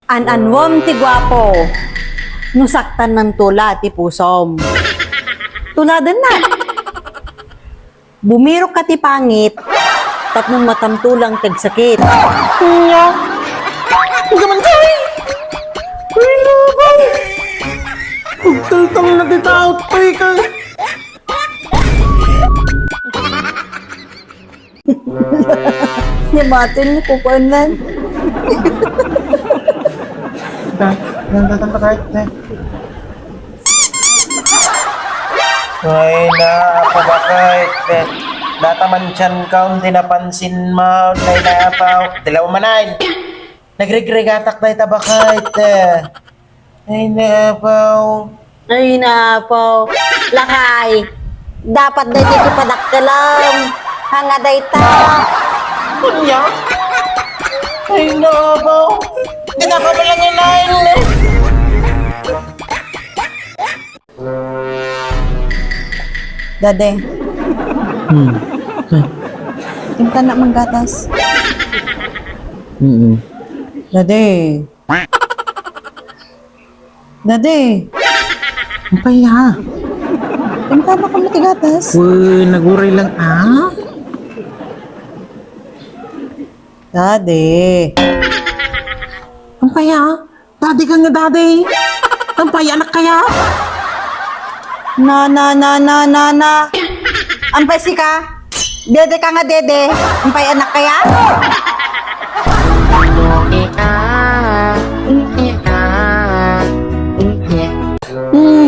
An-anwam ti gwapo, nusaktan ng tula ti pusom. Tuladan na. Bumirok ka ti pangit, tapnong matamtulang tagsakit. Nga. Huwag naman tayo. Ay, labang. Tantang na titaot pa ka. Yabatin mo ko panan. Nandatan pa kahit na. Ay na, ako ba kahit natamansyan ka, hindi napansin mo, nay napaw. Dilaw manay. Nagregregatak na ita ba kahit ay napaw. Ay na po, lakay. Dapat na dito padakkalam. Hanga dayta. Kunya? Ay napaw. Hindi na pa lang inain eh. Dade. Tinta na manggatas. Dade. Dade. Ang paya. Tinta na ko matigatas. Uy, naguray lang Dade. Ang paya. Dadi ka nga dadi. Ang paya anak kaya. Na. Ampay si ka? Dede ka nga dede. Ampay anak kaya?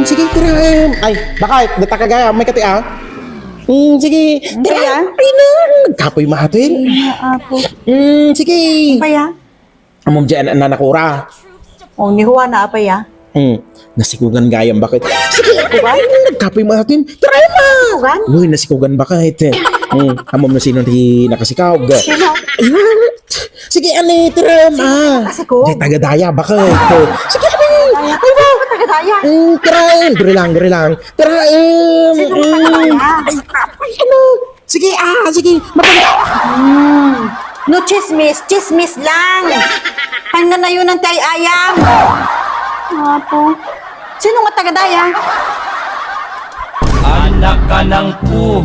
Sige, tira. Ay, baka, data ka gaya, may kati sige, tira. Ay na, nagkapoy mahatin. Apo. Sige. Apaya? Amom dyan, nanakura. O, ni Juan na apaya? Nasikugan gayam bakit? Sige, Nasikugan? nagkapoy mahatin. Tira ma. Nasikugan? Uy, nasikugan bakit? Amom na sino di nakasikawag. Sino? Ayan. Sige, ani, tira ma. Nakasikog? Di tagadaya bakit? Sige, ani. Ay, ba? Tagadaya? Tirain! Duri lang. Tirain! Sino ang tagadaya? Ay, ano? Sige, sige. Mapagda. No chismis lang. Hanggang na yun ang tay ayam. Apo. Sino nga tagadaya? Anak ka ng pu.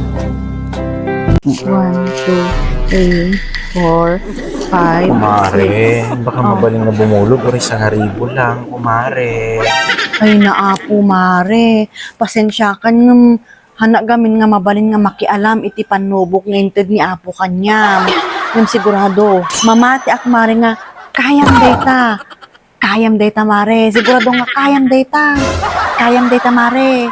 1, 2, 3, 4, 5, Kumare, baka mabaling na bumulog o isang haribo lang, kumare. Ay naapo mare, pasensya ka ng hanak gamin nga mabalin nga makialam iti panubok ng inted ni apo kanya. Yung sigurado, mamati ak mare nga kayam data mare, sigurado nga kayam data mare.